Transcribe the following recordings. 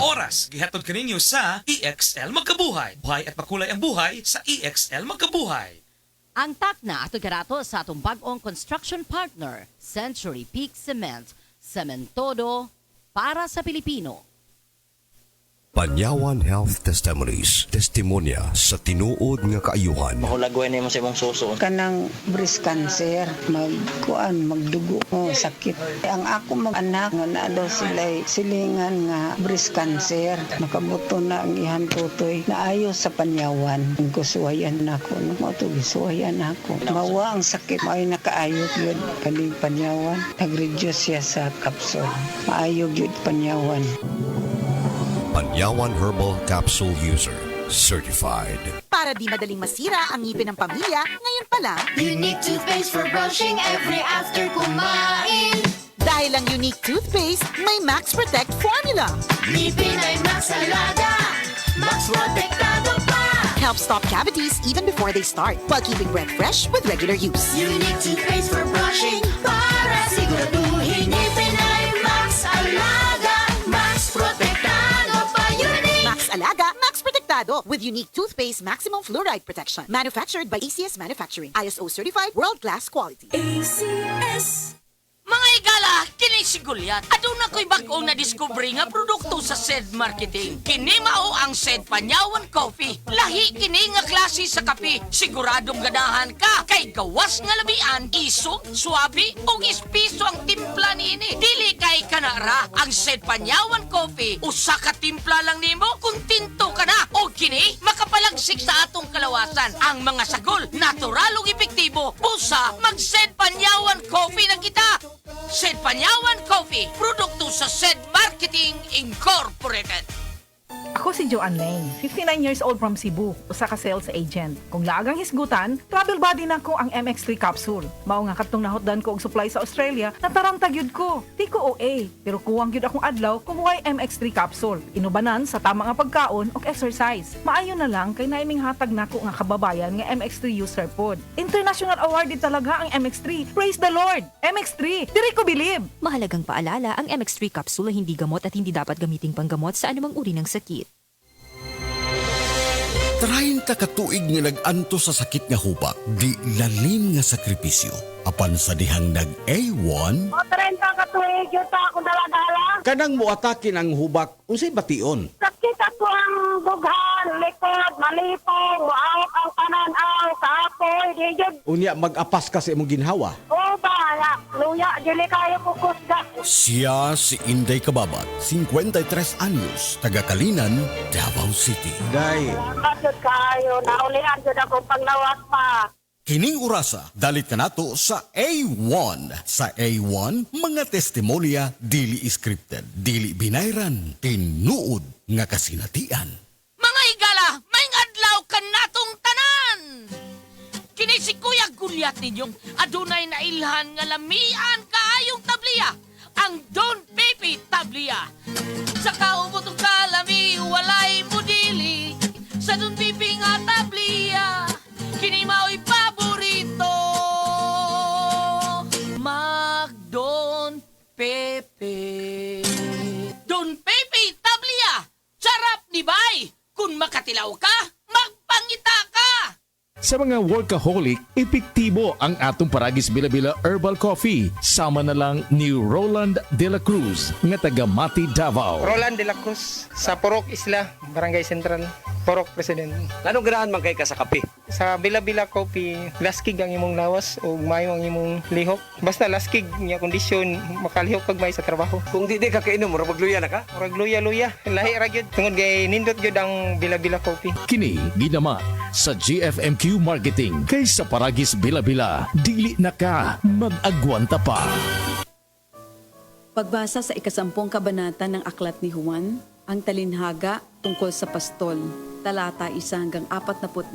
oras. Gihatod kaninyo sa EXL Magkabuhay. Buhay at makulay ang buhay sa EXL Magkabuhay. Ang takna ato karato sa atong bag-ong construction partner, Century Peak Cement, Cementodo para sa Pilipino. Panyawan Health Testimonies, testimonya sa tinuod nga kaayuhan. Mahulagway na mo sa imong suso. Kanang breast cancer, magdugo mo, sakit. Ang ako mag-anak, nga na daw sila silingan nga breast cancer. Makabuto na ang ihan tutoy. Naayo sa panyawan. Ang kusuwayan na ako. Gisuwayan ako. Mawa ang sakit. May nakaayog yun. Kaling panyawan. Nag-reduce siya sa capsule. Maayog yun panyawan. Panyawan Herbal Capsule User, certified. Para di madaling masira ang ngipin ng pamilya, ngayon pa lang, Unique toothpaste for brushing every after kumain. dahil ang unique toothpaste, may Max Protect formula. Ngipin ay Max Alaga, Max Protektado pa. Helps stop cavities even before they start, while keeping breath fresh with regular use. Unique toothpaste for brushing, para siguraduhin ngipin ay Max Alaga, Max Protektado pa. Unique! Max Alaga, Max Protectado with unique toothpaste maximum fluoride protection. Manufactured by ACS Manufacturing. ISO certified world-class quality. ACS. Mga igala, kini si Goliath. Aduna ko'y bag-o na discovery nga produkto sa SED Marketing. Kini mao ang SED Panyawan Coffee. Lahi kini nga klase sa kape. Siguradong ganahan ka kay gawas nga labian, isog, suabi ug espiso ang timpla niini. Dili kay kanara ang SED Panyawan Coffee. Usa ka timpla lang nimo kung tinto ka na. O kini makapalagsik sa atong kalawasan. Ang mga sagol, natural ug epektibo. Busa mag SED Panyawan Coffee na kita. SED Panyawan Coffee, produkto sa SED Marketing Incorporated. Ako si Joanne Lane, 59 years old from Cebu, usa ka sales agent. Kung laagang hisgutan, travel buddy na ko ang MX3 capsule. Mao nga katong nahotdan ko og supply sa Australia, nataranta gyud ko. Di ko OA, pero kuwang gyud akong adlaw kumuhay MX3 capsule. Inubanan sa tama nga pagkaon ug exercise. Maayo na lang kay naiming hatag nako nga kababayan nga MX3 user pod. International awarded talaga ang MX3. Praise the Lord! MX3, diri ko believe. Mahalagang paalala, ang MX3 capsule ay hindi gamot at hindi dapat gamiting panggamot sa anumang uri ng sakit. 30 katuig nga nag-anto sa sakit nga hubak, di lalim nga sakripisyo. Apan sa dihang nag-A1, 30 katuig yun ta ako daladala. Kanang muatakin ang hubak, unsay bation? Sakit ako ang dughan, likod, malipong, maawat ang tanan ang kapoy, di yun. Unya mag-apas ka sa imong ginhawa. O ba, luya, dili kayo pukusga. siya si Inday Kababat, 53 anyos, taga Kalinan, Davao City. Day, Bakit kayo, naulihan dyan akong panglawas pa. Kining urasa, dalit ka nato sa A1. Sa A1, mga testimonya dili scripted, dili binayran, tinuod nga kasinatian. Mga igala, may adlaw ka natong tanan! Kini si Kuya Gulyat ninyong adunay na ilhan nga lamian kaayong tabliya, ang Don Pepe Tabliya. Sa kaubotong kalami, walay mudili, sa Don Pepe nga tabliya, kini mao'y paborito. Mag-Don Pepe. Don Pepe Tabliya, sarap ni bay. Kung makatilaw ka, magpangita ka. Sa mga workaholic, epektibo ang atong Paragis Bila-Bila Herbal Coffee. Sama na lang ni Roland De La Cruz, nga taga Mati, Davao. Roland de la Cruz sa Purok Isla, Barangay Central, Purok President. anong ganahan man kay ka sa kape? Sa Bila-Bila Coffee, laskig ang imong lawas o mayo ang imong lihok. Basta laskig niya kondisyon, makalihok kag may sa trabaho. Kung di ka kainom, mura magluya na ka? Murag luya-luya, lahi ra gyud. Tungod kay nindot gyud ang Bila-Bila Coffee. Kini ginamat sa GFMQ Marketing. Kay sa Paragis Bila-Bila, dili na ka mag-agwanta pa. Pagbasa sa ikasampung kabanata ng Aklat ni Juan, ang talinhaga tungkol sa pastol, talata 1 hanggang 42.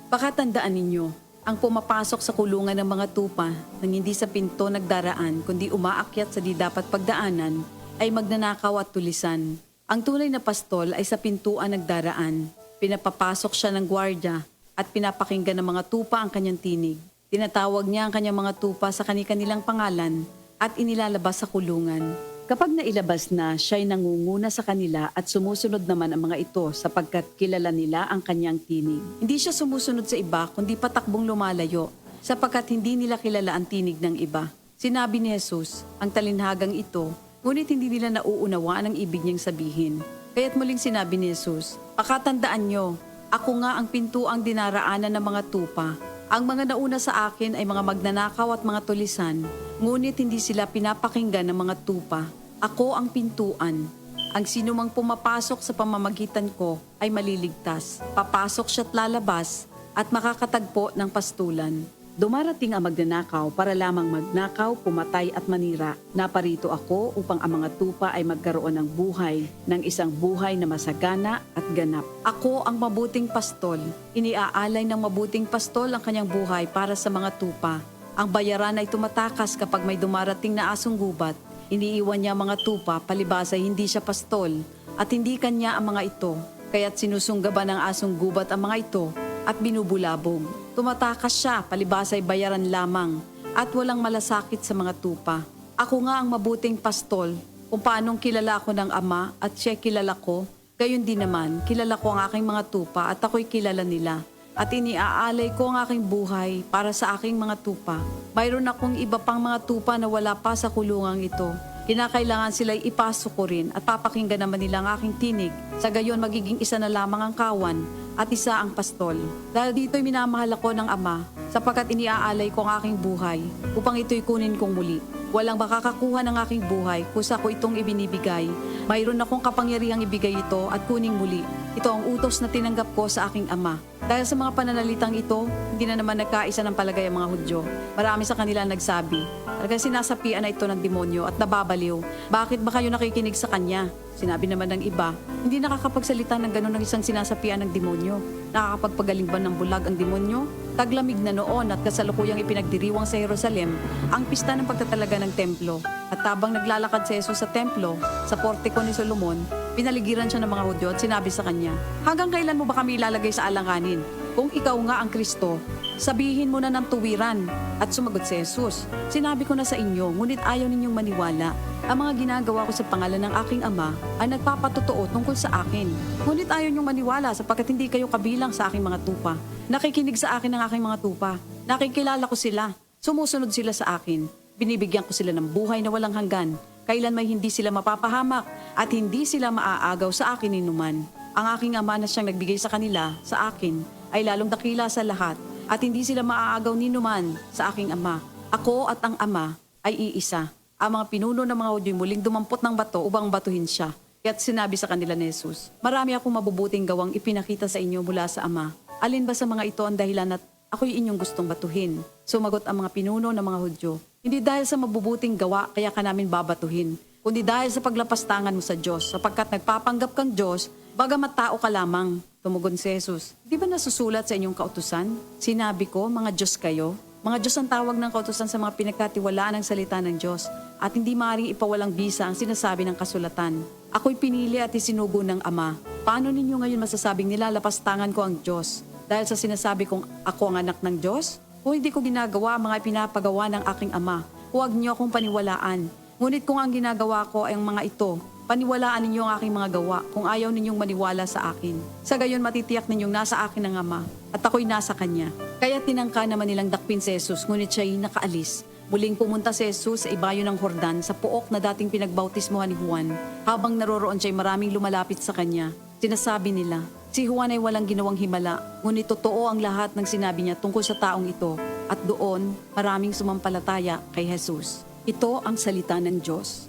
Pakatandaan ninyo, ang pumapasok sa kulungan ng mga tupa nang hindi sa pinto nagdaraan kundi umaakyat sa di dapat pagdaanan ay magnanakaw at tulisan. Ang tunay na pastol ay sa pintuan nagdaraan. Pinapapasok siya ng gwardya at pinapakinggan ng mga tupa ang kanyang tinig. Tinatawag niya ang kanyang mga tupa sa kani-kanilang pangalan at inilalabas sa kulungan. Kapag nailabas na, siya'y nangunguna sa kanila at sumusunod naman ang mga ito sapagkat kilala nila ang kanyang tinig. Hindi siya sumusunod sa iba kundi patakbong lumalayo sapagkat hindi nila kilala ang tinig ng iba. Sinabi ni Jesus, ang talinhagang ito, ngunit hindi nila nauunawaan ang ibig niyang sabihin. Kaya't muling sinabi ni Jesus, pakatandaan nyo, ako nga ang pintuang dinaraanan ng mga tupa. Ang mga nauna sa akin ay mga magnanakaw at mga tulisan, ngunit hindi sila pinapakinggan ng mga tupa. Ako ang pintuan. Ang sinumang pumapasok sa pamamagitan ko ay maliligtas. Papasok siya't lalabas at makakatagpo ng pastulan. Dumarating ang magnanakaw para lamang magnakaw, pumatay at manira. Naparito ako upang ang mga tupa ay magkaroon ng buhay, ng isang buhay na masagana at ganap. Ako ang mabuting pastol. Iniaalay ng mabuting pastol ang kanyang buhay para sa mga tupa. Ang bayaran ay tumatakas kapag may dumarating na asong gubat. Iniiwan niya mga tupa, palibas ay hindi siya pastol at hindi kanya ang mga ito. Kaya't sinusunggaban ng asong gubat ang mga ito at binubulabog. Tumatakas siya, palibas ay bayaran lamang at walang malasakit sa mga tupa. Ako nga ang mabuting pastol, kung paanong kilala ko ng Ama at siya kilala ko, gayon din naman, kilala ko ang aking mga tupa at ako'y kilala nila. At iniaalay ko ang aking buhay para sa aking mga tupa. Mayroon akong iba pang mga tupa na wala pa sa kulungang ito. Kinakailangan sila'y ipasok ko rin at papakinggan naman nila ang aking tinig. Sa gayon magiging isa na lamang ang kawan at isa ang pastol. Dahil dito'y minamahal ako ng Ama sapagkat iniaalay ko ang aking buhay upang ito'y kunin kong muli. Walang makakakuha ng aking buhay kusa ko itong ibinibigay. Mayroon akong kapangyarihang ibigay ito at kuning muli. Ito ang utos na tinanggap ko sa aking Ama. Dahil sa mga pananalitang ito, hindi na naman nagkaisa ng palagay ang mga Hudyo. Marami sa kanila nagsabi, talagang sinasapian na ito ng demonyo at nababaliw. Bakit ba kayo nakikinig sa kanya? Sinabi naman ng iba, hindi nakakapagsalita ng gano'n ng isang sinasapian ng demonyo. Nakakapagpagaling ba ng bulag ang demonyo? Taglamig na noon at kasalukuyang ipinagdiriwang sa Jerusalem ang pista ng pagtatalaga ng templo. At habang naglalakad si Jesus sa templo, sa portiko ni Solomon, pinaligiran siya ng mga Hudyo at sinabi sa kanya, hanggang kailan mo ba kami ilalagay sa alanganin? Kung ikaw nga ang Kristo, sabihin mo na ng tuwiran. At sumagot si Jesus, sinabi ko na sa inyo, ngunit ayaw ninyong maniwala. Ang mga ginagawa ko sa pangalan ng aking Ama ay nagpapatotoo tungkol sa akin. Ngunit ayaw ninyong maniwala sapagkat hindi kayo kabilang sa aking mga tupa. Nakikinig sa akin ng aking mga tupa. Nakikilala ko sila. Sumusunod sila sa akin. Binibigyan ko sila ng buhay na walang hanggan. Kailan may hindi sila mapapahamak at hindi sila maaagaw sa akin ninuman. Ang aking Ama na siyang nagbigay sa kanila, sa akin, ay lalong dakila sa lahat at hindi sila maaagaw ninuman sa aking Ama. Ako at ang Ama ay iisa. Ang mga pinuno ng mga Hudyo muling dumampot ng bato upang batuhin siya. Kaya't sinabi sa kanila ni Jesus, marami akong mabubuting gawang ipinakita sa inyo mula sa Ama. Alin ba sa mga ito ang dahilan at ako'y inyong gustong batuhin? Sumagot ang mga pinuno ng mga Hudyo, hindi dahil sa mabubuting gawa kaya ka namin babatuhin, kundi dahil sa paglapastangan mo sa Diyos, sapagkat nagpapanggap kang Diyos, bagamat tao ka lamang. Tumugon si Jesus, di ba nasusulat sa inyong kautusan? Sinabi ko, mga Diyos kayo. Mga Diyos ang tawag ng kautusan sa mga pinagkatiwalaan ng salita ng Diyos at hindi maaaring ipawalang bisa ang sinasabi ng kasulatan. Ako'y pinili at isinugo ng Ama. Paano ninyo ngayon masasabing nilalapastangan ko ang Diyos? Dahil sa sinasabi kong ako ang anak ng Diyos? Kung hindi ko ginagawa ang mga pinapagawa ng aking Ama, huwag niyo akong paniwalaan. Ngunit kung ang ginagawa ko ay ang mga ito, paniwalaan ninyo ang aking mga gawa kung ayaw ninyong maniwala sa akin. Sa gayon matitiyak ninyong nasa akin ang Ama at ako'y nasa Kanya. Kaya tinangka naman nilang dakpin si Jesus ngunit siya'y nakaalis. Muling pumunta si Jesus sa ibayo ng Jordan sa puok na dating pinagbautismohan ni Juan. Habang naroroon siya'y maraming lumalapit sa Kanya. Sinasabi nila, si Juan ay walang ginawang himala, ngunit totoo ang lahat ng sinabi niya tungkol sa taong ito. At doon, maraming sumampalataya kay Jesus. Ito ang salita ng Diyos.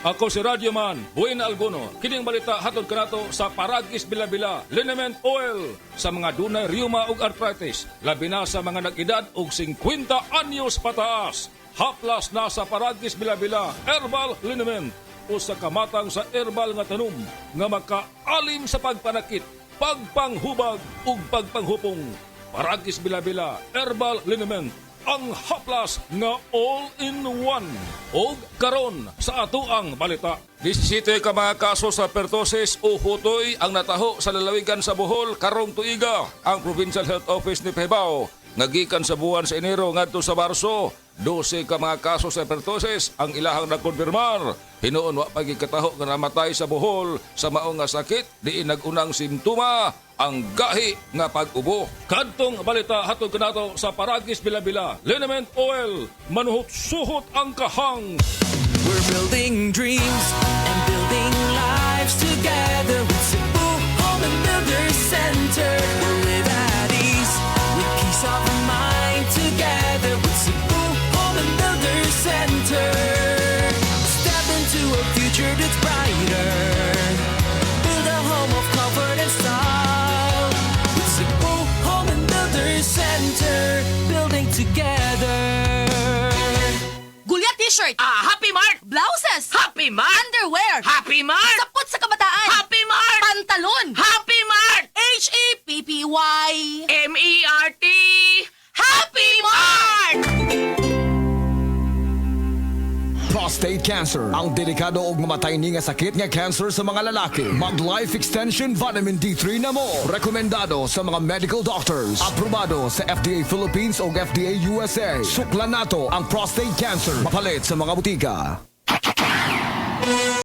Ako si Radyoman, Buena Alguno. Kining balita hatod kanato sa Paragis Bilabila, Liniment Oil sa mga dunay rheuma ug arthritis, labi na sa mga nag-edad og 50 anyos pataas. Haplas na sa Paragis Bilabila, Herbal Liniment, usa ka matang sa herbal nga tanom nga makaalim sa pagpanakit, pagpanghubag ug pagpanghupong. Paragis Bilabila, Herbal Liniment, ang haplas nga all-in-one. O karon sa atoang balita. 17 ka mga kaso sa pertosis o hutoy ang nataho sa lalawigan sa Bohol karong tuiga. Ang Provincial Health Office ni Pahibao, nagikan sa buwan sa Enero ngadto sa Marso, 12 ka mga kaso sa pertussis ang ilahang nakonfirmar. Hinuon wa pagikataho nga namatay sa Bohol sa mao nga sakit diin nagunang simptoma ang gahi nga pag-ubo. Kadtong balita hatod kanato sa Paragis Bila-Bila. Liniment Oil, manuhot-suhot ang kahang. We're building dreams and building lives together with Cebu Home and Builders Center. We'll live at ease with peace of mind together with Cebu Home and Builders Center. Step into a future that's brighter. Build a home of comfort and style with Cebu Home and Builders Center. Building together. Gulya t-shirt. Happy Mart! Blouses. Happy Mart! Underwear. Happy Mart! Sapot sa kabataan. Happy Mart! Pantalon. Happy Mart! H-A-P-P-Y. M-E-R-T! Happy Mart! Prostate cancer, ang delikado ug mamatay ni nga sakit nga cancer sa mga lalaki. Mag Life Extension Vitamin D3 na mo. Rekomendado sa mga medical doctors. Aprobado sa FDA Philippines ug FDA USA. Suklan nato ang prostate cancer. Mapalit sa mga butika.